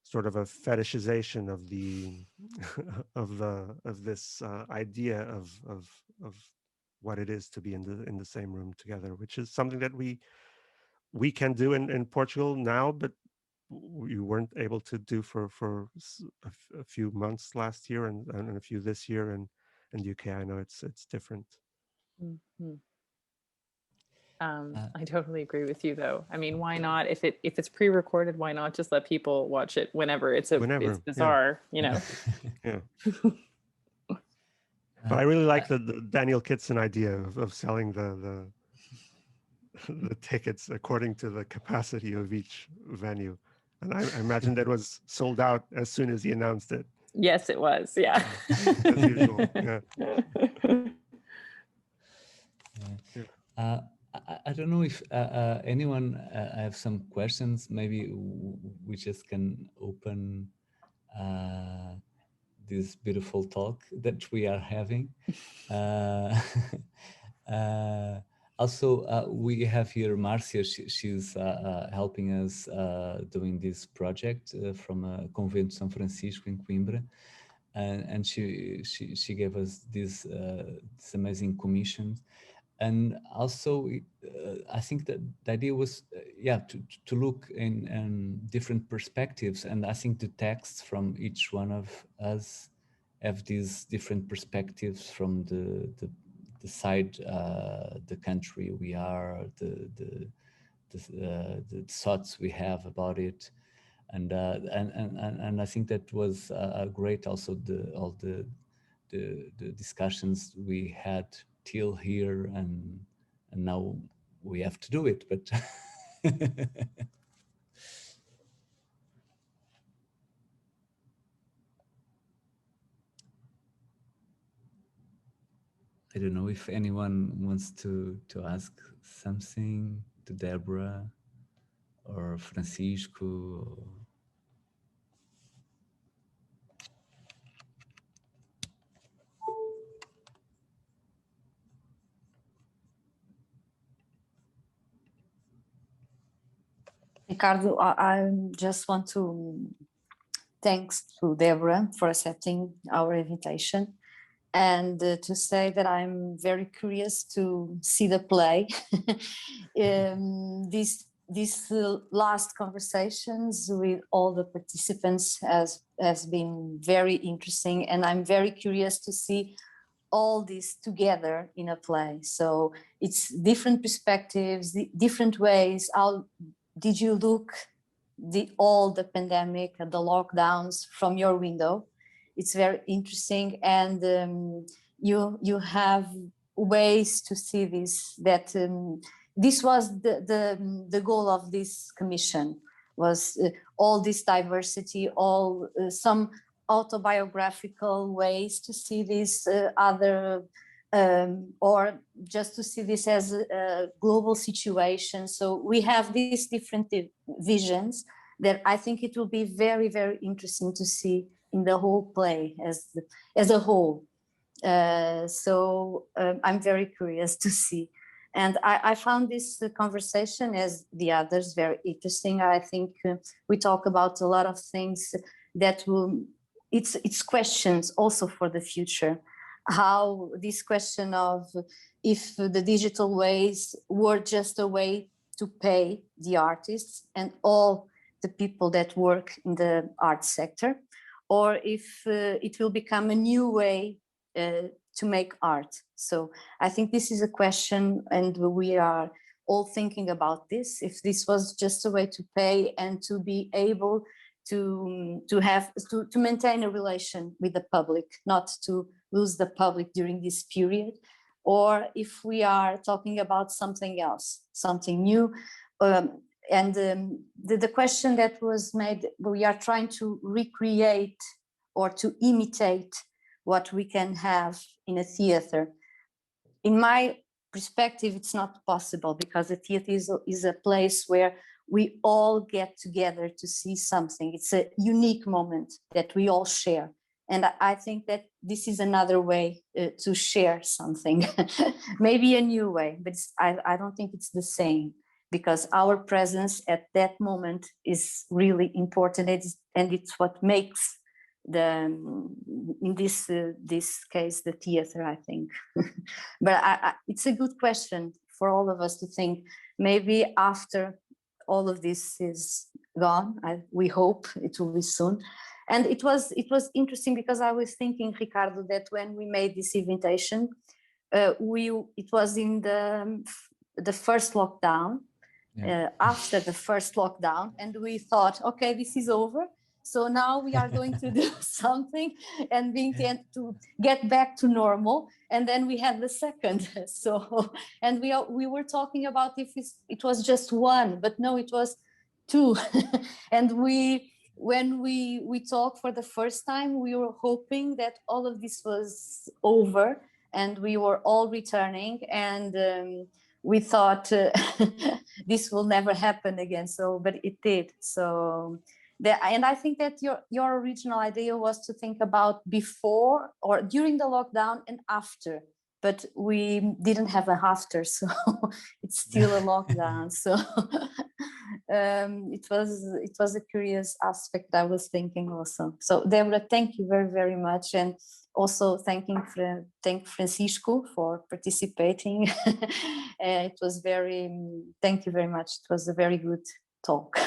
sort of a fetishization of the of this idea of what it is to be in the same room together, which is something that we can do in Portugal now, but we weren't able to do for a few months last year, and a few this year, and UK. I know it's different. Mhm. I totally agree with you, though. I mean, why not? If it's pre-recorded, why not just let people watch it whenever? It's bizarre, you know. Yeah. But I really like the Daniel Kitson idea of selling the tickets according to the capacity of each venue, and I imagine that was sold out as soon as he announced it. Yes, it was. Yeah. As usual. Yeah. I don't know if anyone have some questions. Maybe we just can open this beautiful talk that we are having. Also, we have here Marcia. She's helping us doing this project from Convento São Francisco in Coimbra. And she gave us this amazing commission. And also, I think that the idea was, to look in different perspectives. And I think the texts from each one of us have these different perspectives from the side, the country we are, the thoughts we have about it. And I think that was great. Also, all the discussions we had till here, and now we have to do it. But I don't know if anyone wants to ask something to Deborah or Francisco. Ricardo, I just want to thanks to Deborah for accepting our invitation, and to say that I'm very curious to see the play. These last conversations with all the participants has been very interesting, and I'm very curious to see all this together in a play. So it's different perspectives, different ways. How did you look all the pandemic and the lockdowns from your window? It's very interesting, and you have ways to see this. That this was the goal of this commission, was all this diversity, all some autobiographical ways to see this other, or just to see this as a global situation. So we have these different visions that I think it will be very, very interesting to see in the whole play as a whole. So I'm very curious to see. And I found this conversation, as the others, very interesting. I think we talk about a lot of things that will, it's questions also for the future. How this question of if the digital ways were just a way to pay the artists and all the people that work in the art sector, or if it will become a new way to make art. So I think this is a question, and we are all thinking about this. If this was just a way to pay and to be able to maintain a relation with the public, not to lose the public during this period, or if we are talking about something else, something new. And the question that was made, we are trying to recreate or to imitate what we can have in a theater. In my perspective, it's not possible, because a theater is a place where we all get together to see something. It's a unique moment that we all share. And I think that this is another way to share something, maybe a new way, but I don't think it's the same, because our presence at that moment is really important, and it's what makes in this case the theater, I think. But it's a good question for all of us to think. Maybe after all of this is gone, we hope it will be soon. And it was interesting, because I was thinking, Ricardo, that when we made this invitation, it was in the the first lockdown, after the first lockdown, and we thought, okay, this is over. So now we are going to do something and we intend to get back to normal. And then we had the second. So, and we were talking about if it was just one, but no, it was two. And when we talked for the first time, we were hoping that all of this was over and we were all returning, and we thought this will never happen again. So, but it did. So, and I think that your original idea was to think about before or during the lockdown and after, but we didn't have a after, so it's still a lockdown. So it was a curious aspect I was thinking also. So Deborah, thank you very, very much, and also thank Francisco for participating. It was thank you very much. It was a very good talk.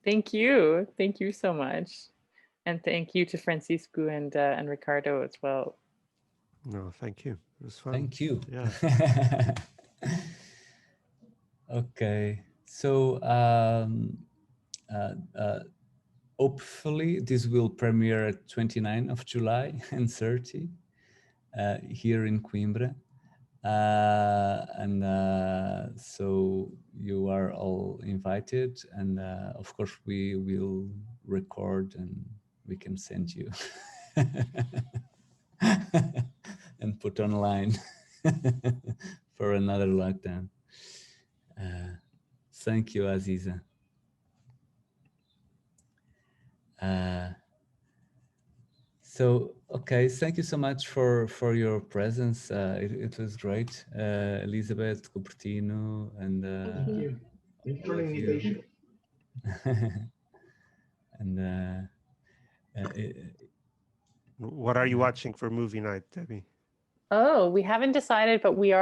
Thank you so much, and thank you to Francisco and Ricardo as well. No, thank you. It was fun. Thank you. Yeah. Okay, so hopefully this will premiere at 29th of July and 30 here in Coimbra. So you are all invited, and of course we will record and we can send you and put online for another lockdown. Thank you, Aziza. So, okay, thank you so much for your presence. It was great, Elizabeth, Cupertino, and Thank you. Thank you for the invitation. And What are you watching for movie night, Debbie? Oh, we haven't decided, but we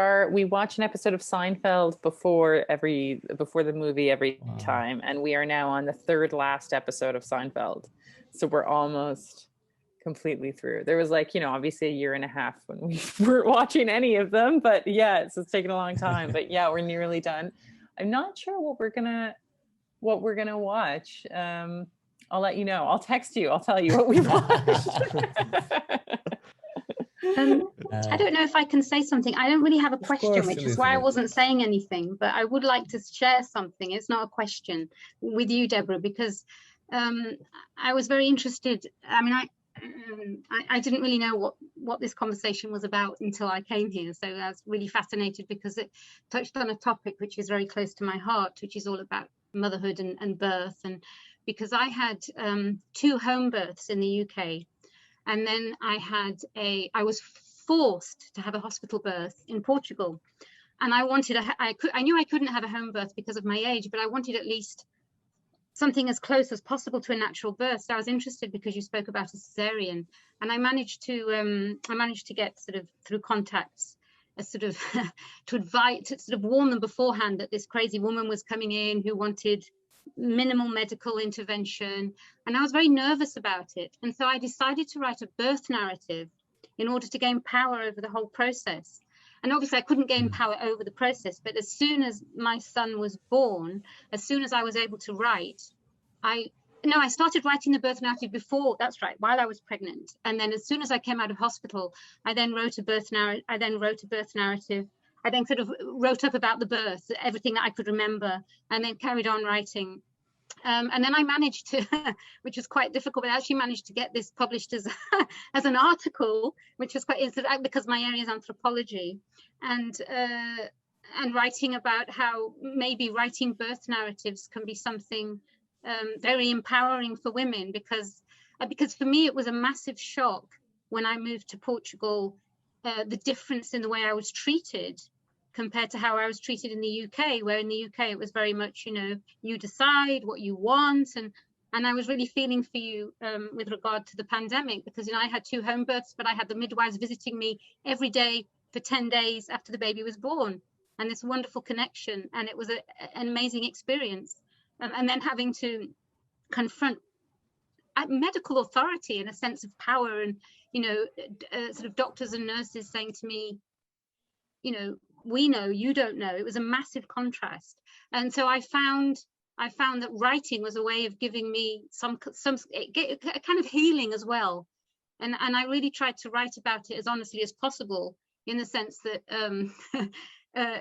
watch an episode of Seinfeld before the movie every time, and we are now on the third last episode of Seinfeld, so we're almost completely through. There was obviously a year and a half when we weren't watching any of them, but yeah, so it's taken a long time. But yeah, we're nearly done. I'm not sure what we're gonna watch. I'll let you know. I'll text you. I'll tell you what we watched. I don't know if I can say something. I don't really have a question, which is why I wasn't saying anything, but I would like to share something. It's not a question with you, Deborah, because I was very interested. I mean, I didn't really know what this conversation was about until I came here. So I was really fascinated because it touched on a topic which is very close to my heart, which is all about motherhood and birth. And because I had 2 home births in the UK, and then I was forced to have a hospital birth in Portugal. And I knew I couldn't have a home birth because of my age, but I wanted at least something as close as possible to a natural birth. So I was interested because you spoke about a cesarean, and I managed to get sort of through contacts a sort of to warn them beforehand that this crazy woman was coming in who wanted minimal medical intervention, and I was very nervous about it. And so I decided to write a birth narrative in order to gain power over the whole process. And obviously I couldn't gain power over the process, but as soon as my son was born, as soon as I was able to write, I started writing the birth narrative before, that's right, while I was pregnant. And then as soon as I came out of hospital, I then wrote a birth narrative. I then sort of wrote up about the birth, everything that I could remember, and then carried on writing. And then I managed to, which was quite difficult, but I actually managed to get this published as as an article, which was quite because my area is anthropology, and writing about how maybe writing birth narratives can be something very empowering for women, because for me it was a massive shock when I moved to Portugal, the difference in the way I was treated compared to how I was treated in the UK, where in the UK it was very much, you decide what you want. And I was really feeling for you with regard to the pandemic, because, I had 2 home births, but I had the midwives visiting me every day for 10 days after the baby was born, and this wonderful connection. And it was an amazing experience. And then having to confront medical authority and a sense of power, and, sort of doctors and nurses saying to me, you know, we know, you don't know. It was a massive contrast. And so I found that writing was a way of giving me some a kind of healing as well. And I really tried to write about it as honestly as possible, in the sense that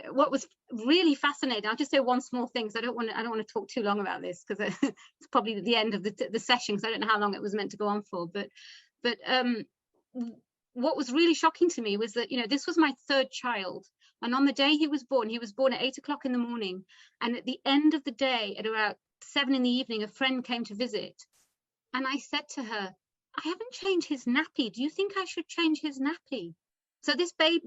what was really fascinating, I'll just say one small thing, because I don't want to talk too long about this, because it's probably the end of the session, because I don't know how long it was meant to go on for. But what was really shocking to me was that, you know, this was my third child, and on the day he was born at 8 o'clock in the morning, and at the end of the day, at about 7 in the evening, a friend came to visit, and I said to her, I haven't changed his nappy. Do you think I should change his nappy? So this baby,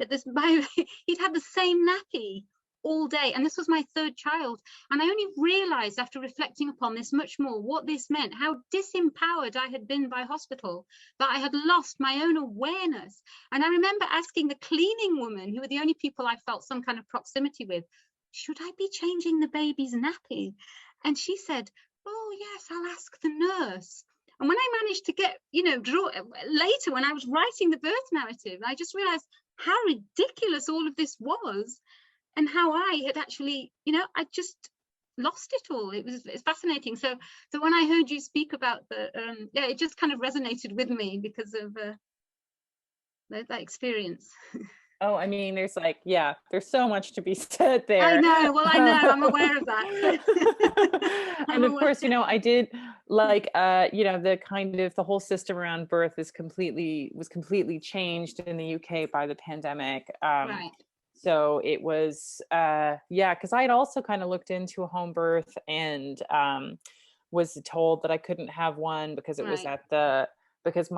he'd had the same nappy all day, and this was my third child. And I only realized, after reflecting upon this much more, what this meant, how disempowered I had been by hospital, that I had lost my own awareness. And I remember asking the cleaning woman, who were the only people I felt some kind of proximity with, should I be changing the baby's nappy? And she said, oh yes, I'll ask the nurse. And when I managed to get, you know, later when I was writing the birth narrative, I just realized how ridiculous all of this was, and how I had actually, you know, I just lost it all. It's fascinating. So when I heard you speak about yeah, it just kind of resonated with me because of that experience. Oh, I mean, there's so much to be said there. I know. Well, I know. I'm aware of that. And of course, you know, I did you know, the whole system around birth was completely changed in the UK by the pandemic. Right. So it was, because I had also kind of looked into a home birth, and was told that I couldn't have one because it was because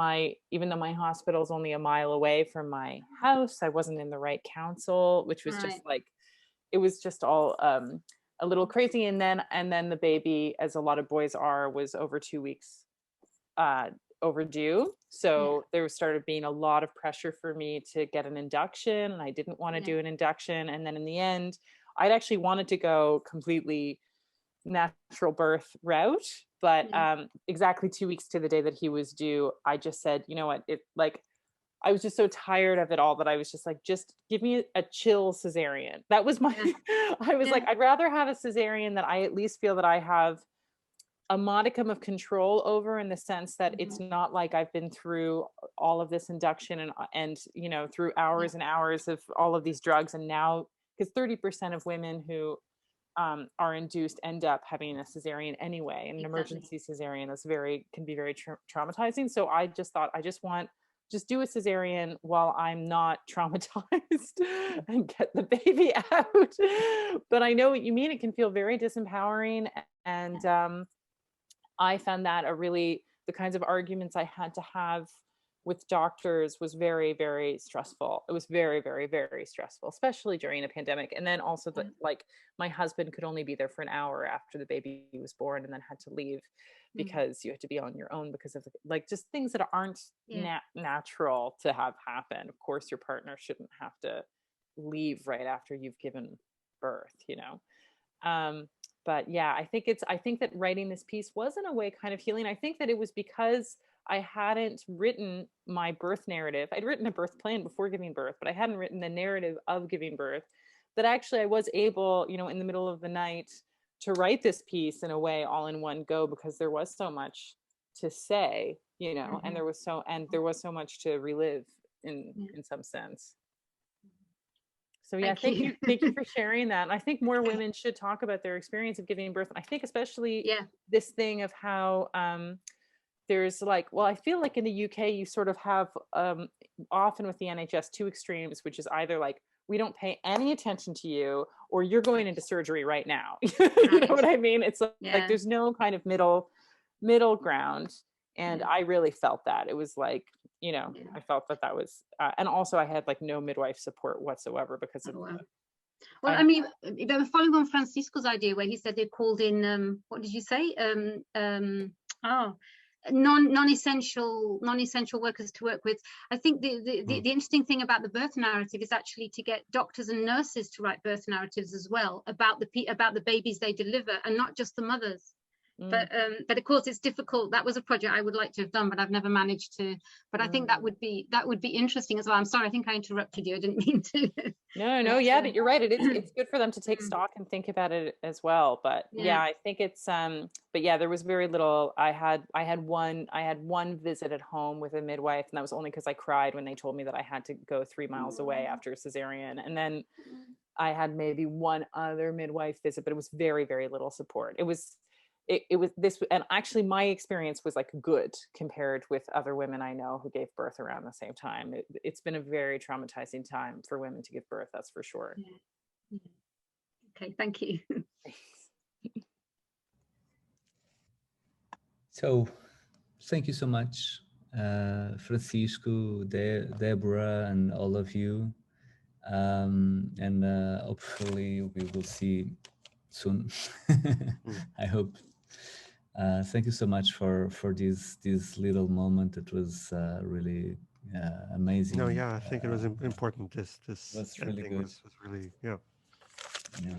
even though my hospital is only a mile away from my house, I wasn't in the right council, which was just it was just all a little crazy. And then the baby, as a lot of boys are, was over 2 weeks overdue. So there started being a lot of pressure for me to get an induction, and I didn't want to do an induction. And then in the end, I'd actually wanted to go completely natural birth route, but exactly 2 weeks to the day that he was due, I just said, you know what, I was just so tired of it all that I was just like, just give me a chill cesarean. That was my I was like, I'd rather have a cesarean that I at least feel that I have a modicum of control over, in the sense that it's not like I've been through all of this induction and you know, through hours and hours of all of these drugs, and now, because 30% of women who are induced end up having a cesarean anyway, and an emergency cesarean can be very traumatizing. So I just thought, I just do a cesarean while I'm not traumatized and get the baby out. But I know what you mean. It can feel very disempowering. And I found that the kinds of arguments I had to have with doctors was very, very stressful. It was very, very, very stressful, especially during a pandemic. And then also my husband could only be there for an hour after the baby was born, and then had to leave because you had to be on your own because of just things that aren't natural to have happen. Of course, your partner shouldn't have to leave right after you've given birth, you know? But yeah, I think that writing this piece was in a way kind of healing. I think that it was because I hadn't written my birth narrative. I'd written a birth plan before giving birth, but I hadn't written the narrative of giving birth, that actually I was able, you know, in the middle of the night to write this piece in a way all in one go, because there was so much to say, you know, and there was so much to relive in some sense. So yeah, thank you for sharing that. And I think more women should talk about their experience of giving birth. And I think especially this thing of how there's I feel like in the UK, you sort of have often with the NHS 2 extremes, which is either like, we don't pay any attention to you, or you're going into surgery right now. You know what I mean? It's like there's no kind of middle ground. And I really felt that. It was like, you know, I felt that was, and also I had no midwife support whatsoever because of Well, I mean, they were following on Francisco's idea where he said they called in, what did you say? Non-essential workers to work with. I think the interesting thing about the birth narrative is actually to get doctors and nurses to write birth narratives as well about the babies they deliver, and not just the mothers. But of course it's difficult. That was a project I would like to have done, but I've never managed to. But I think that would be interesting as well. I'm sorry, I think I interrupted you. I didn't mean to. No, yeah, but you're right. It's good for them to take stock and think about it as well. But yeah, I think it's but yeah, there was very little. I had one visit at home with a midwife, and that was only because I cried when they told me that I had to go 3 miles away after a cesarean. And then I had maybe one other midwife visit, but it was very, very little support. It was this, and actually my experience was like good compared with other women I know who gave birth around the same time. It's been a very traumatizing time for women to give birth, that's for sure. Okay, thank you. So thank you so much, Francisco, Deborah, and all of you. And hopefully we will see soon. I hope. Thank you so much for this little was really amazing. No, yeah, I think it was important. This was really ending good. was really, yeah. Yeah.